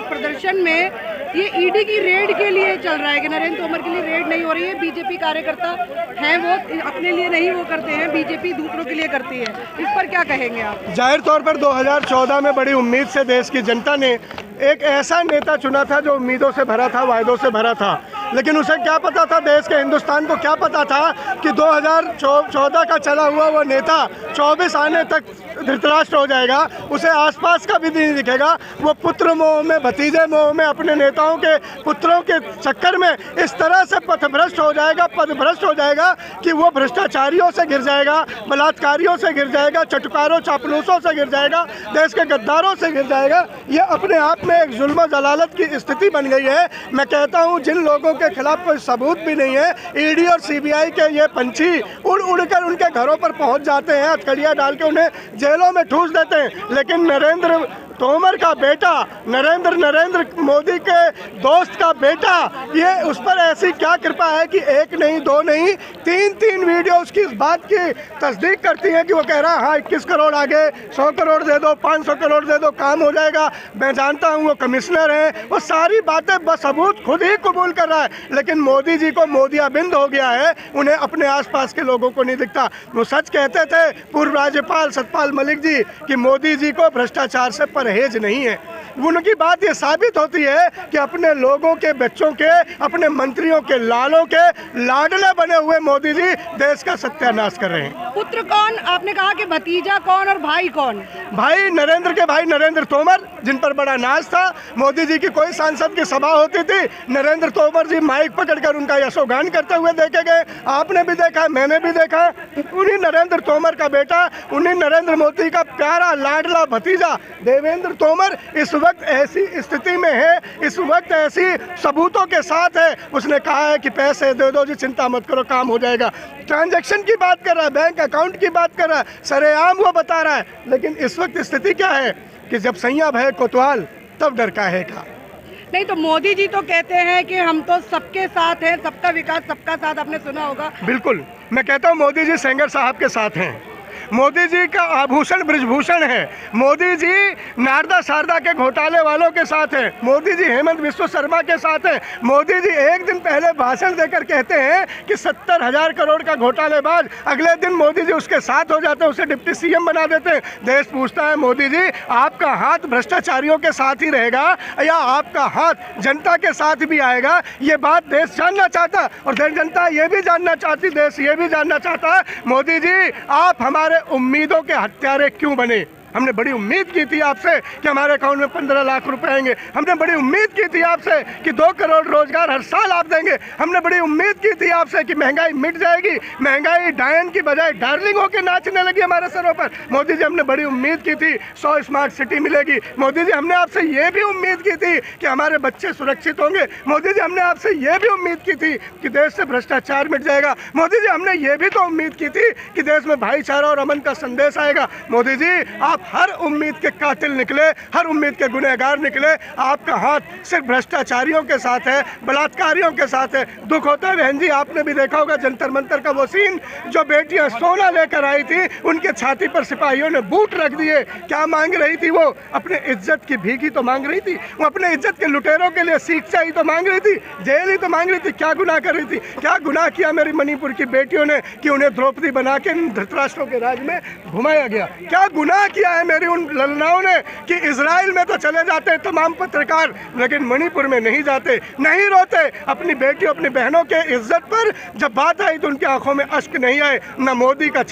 इस प्रदर्शन में ये ईडी की रेड के लिए चल रहा है कि नरेंद्र तोमर के लिए रेड नहीं हो रही है। बीजेपी कार्यकर्ता हैं वो अपने लिए नहीं वो करते हैं, बीजेपी दूसरों के लिए करती है। इस पर क्या कहेंगे आप? जाहिर तौर पर 2014 में बड़ी उम्मीद से देश की जनता ने एक ऐसा नेता चुना था जो उम्मीदों से भरा था, वायदों से भरा था, लेकिन उसे क्या पता था, देश के हिंदुस्तान को क्या पता था कि 2014 का चला हुआ वो नेता 24 आने तक धृतराष्ट्र हो जाएगा, उसे आसपास का भी नहीं दिखेगा। वो पुत्र मोह में, भतीजे मोह में, अपने नेताओं के पुत्रों के चक्कर में इस तरह से पथभ्रष्ट हो जाएगा, पदभ्रष्ट हो जाएगा कि वो भ्रष्टाचारियों से घिर जाएगा, बलात्कारियों से घिर जाएगा, चटकारों चापलूसों से घिर जाएगा, देश के गद्दारों से घिर जाएगा। ये अपने आप में एक जुल्म जलालत की स्थिति बन गई है। मैं कहता हूँ जिन लोगों के खिलाफ कोई सबूत भी नहीं है, ईडी और सीबीआई के ये पंछी उड़ उड़कर उनके घरों पर पहुँच जाते हैं, हथकड़ियाँ डाल के उन्हें जेलों में ठूस देते हैं। लेकिन नरेंद्र तोमर का बेटा, नरेंद्र मोदी के दोस्त का बेटा, ये उस पर ऐसी क्या कृपा है कि एक नहीं, दो नहीं, तीन वीडियो उसकी इस बात की तस्दीक करती हैं कि वो कह रहा है हाँ 21 करोड़ आगे, 100 करोड़ दे दो, 500 करोड़ दे दो, काम हो जाएगा। मैं जानता हूँ वो कमिश्नर हैं, वो सारी बातें बसबूत खुद ही कबूल कर रहा है, लेकिन मोदी जी को मोदियाबिंद हो गया है, उन्हें अपने आसपास के लोगों को नहीं दिखता। वो सच कहते थे पूर्व राज्यपाल सतपाल मलिक जी कि मोदी जी को भ्रष्टाचार से परहेज नहीं है। उनकी बात ये साबित होती है कि अपने लोगों के, बच्चों के, अपने मंत्रियों के लालों के लाडले बने हुए मोदी जी देश का सत्यानाश कर रहे हैं। पुत्र कौन? आपने कहा कि भतीजा कौन और भाई कौन? भाई नरेंद्र के भाई नरेंद्र तोमर, जिन पर बड़ा नाज था। मोदी जी की कोई सांसद की सभा होती थी, नरेंद्र तोमर जी माइक पकड़कर उनका यशोगान करते हुए देखे गए। आपने भी देखा, मैंने भी देखा। उन्हीं नरेंद्र तोमर का बेटा, उन्हीं नरेंद्र मोदी का प्यारा लाडला भतीजा देवेंद्र तोमर इस वक्त ऐसी स्थिति में है, इस वक्त ऐसी सबूतों के साथ है। उसने कहा है कि पैसे दे दो जी, चिंता मत करो, काम हो जाएगा। ट्रांजैक्शन की बात कर रहा है, बैंक अकाउंट की बात कर रहा है, सरेआम वो बता रहा है। लेकिन इस वक्त स्थिति क्या है कि जब सैया भय कोतवाल तब डर काहेगा। नहीं तो मोदी जी तो कहते हैं कि हम तो सबके साथ हैं, सबका विकास सबका साथ, आपने सुना होगा। बिल्कुल, मैं कहता हूँ मोदी जी सेंगर साहब के साथ हैं। मोदी जी का आभूषण ब्रिजभूषण है। मोदी जी नारदा शारदा के घोटाले वालों के साथ हैं। मोदी जी हेमंत बिस्वा शर्मा के साथ हैं। मोदी जी एक दिन पहले भाषण देकर कहते हैं कि 70,000 करोड़ का घोटालेबाज, अगले दिन मोदी जी उसके साथ हो जाते हैं, उसे डिप्टी सीएम बना देते हैं। देश पूछता है मोदी जी आपका हाथ भ्रष्टाचारियों के साथ ही रहेगा या आपका हाथ जनता के साथ भी आएगा? ये बात देश जानना चाहता और देश जनता ये भी जानना चाहती, देश ये भी जानना चाहता है मोदी जी आप हमारे उम्मीदों के हत्यारे क्यों बने? हमने बड़ी उम्मीद की थी आपसे कि हमारे अकाउंट में 15 लाख रुपए आएंगे। हमने बड़ी उम्मीद की थी आपसे कि 2 करोड़ रोजगार हर साल आप देंगे। हमने बड़ी उम्मीद की थी आपसे कि महंगाई मिट जाएगी। महंगाई डायन की बजाय डार्लिंग होकर नाचने लगी हमारे सरों पर। मोदी जी हमने बड़ी उम्मीद की थी 100 स्मार्ट सिटी मिलेगी। मोदी जी हमने आपसे ये भी उम्मीद की थी कि हमारे बच्चे सुरक्षित होंगे। मोदी जी हमने आपसे ये भी उम्मीद की थी कि देश से भ्रष्टाचार मिट जाएगा। मोदी जी हमने ये भी तो उम्मीद की थी कि देश में भाईचारा और अमन का संदेश आएगा। मोदी जी आप हर उम्मीद के कातिल निकले, हर उम्मीद के गुनहगार निकले। आपका हाथ सिर्फ भ्रष्टाचारियों के साथ है, बलात्कारियों के साथ है। दुख होता है बहन जी, आपने भी देखा होगा जंतर मंतर का वो सीन, जो बेटियां सोना लेकर आई थी उनके छाती पर सिपाहियों ने बूट रख दिए। क्या मांग रही थी वो? अपने इज्जत की भीख ही तो मांग रही थी। वो अपने इज्जत के लुटेरों के लिए शिक्षा ही तो मांग रही थी, जेल ही तो मांग रही थी। क्या गुनाह कर रही थी? क्या गुनाह किया मेरी मणिपुर की बेटियों ने कि उन्हें द्रौपदी बना के धृतराष्ट्रों के राज में घुमाया गया? क्या गुनाह किया है मेरी उन ललनाओं ने कि इजराइल में तो चले जाते तमाम पत्रकार, लेकिन मणिपुर में नहीं जाते, नहीं रोते अपनी बेटियों, अपनी बहनों के इज्जत पर जब बात आई तो उनकी आंखों में अश्क नहीं आए। न मोदी का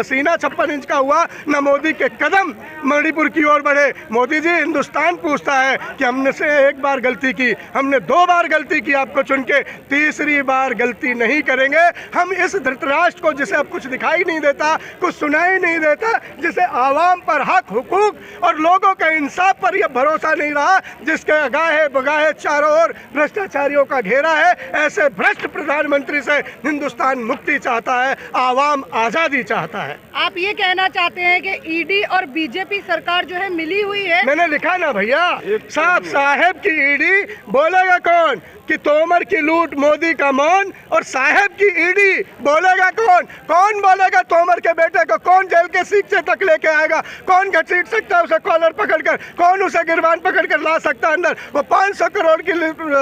सीना 56 इंच का हुआ, न मोदी के कदम मणिपुर की ओर बढ़े। मोदी जी हिंदुस्तान पूछता है कि हमने से एक बार गलती की, हमने 2 बार गलती की आपको चुन के, तीसरी बार गलती नहीं करेंगे। हम इस धृतराष्ट्र को जिसे अब कुछ दिखाई नहीं देता, कुछ सुनाई नहीं देता, जिसे आवाम पर हक, हुकूक और लोगों के इंसाफ पर यह भरोसा नहीं रहा, जिसके अगाहे बगाहे चारों ओर भ्रष्टाचारियों का घेरा है, ऐसे भ्रष्ट प्रधानमंत्री से हिंदुस्तान मुक्ति चाहता है, आवाम आजादी चाहता है। आप ये कहना चाहते हैं कि ईडी और बीजेपी सरकार जो है मिली हुई है? मैंने लिखा ना भैया, साहब की ईडी, बोलेगा कौन कि तोमर की लूट मोदी का मौन, और साहब की ईडी बोलेगा कौन? कौन बोलेगा तोमर के बेटे को? कौन जेल के सीखे तक लेके आएगा? कौन घसीट सकता है उसे कॉलर पकड़कर, कौन उसे गिरबान पकड़कर ला सकता है अंदर। वो 500 करोड़ की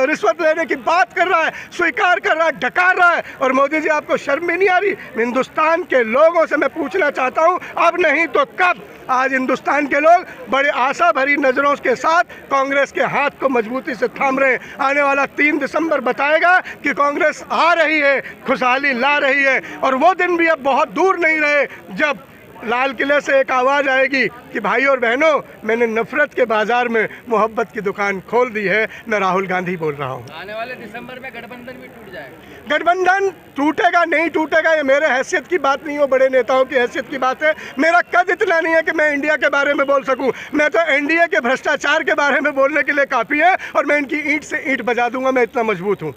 रिश्वत लेने की बात कर रहा है, स्वीकार कर रहा है, डकार रहा है। और मोदी जी आपको शर्म भी नहीं आ रही? हिंदुस्तान के लोगों से मैं पूछना चाहता हूँ, अब नहीं तो कब? आज हिंदुस्तान के लोग बड़े आशा भरी नज़रों के साथ कांग्रेस के हाथ को मजबूती से थाम रहे हैं। आने वाला 3 दिसंबर बताएगा कि कांग्रेस आ रही है, खुशहाली ला रही है। और वो दिन भी अब बहुत दूर नहीं रहे जब लाल किले से एक आवाज़ आएगी कि भाई और बहनों, मैंने नफरत के बाज़ार में मोहब्बत की दुकान खोल दी है। मैं राहुल गांधी बोल रहा हूँ। आने वाले दिसंबर में गठबंधन भी टूट जाएगा। गठबंधन टूटेगा नहीं टूटेगा ये मेरे हैसियत की बात नहीं हो, बड़े नेताओं की हैसियत की बात है। मेरा कद इतना नहीं है कि मैं इंडिया के बारे में बोल सकूं। मैं तो एनडीए के भ्रष्टाचार के बारे में बोलने के लिए काफ़ी है, और मैं इनकी ईंट से ईंट बजा दूंगा, मैं इतना मजबूत हूं।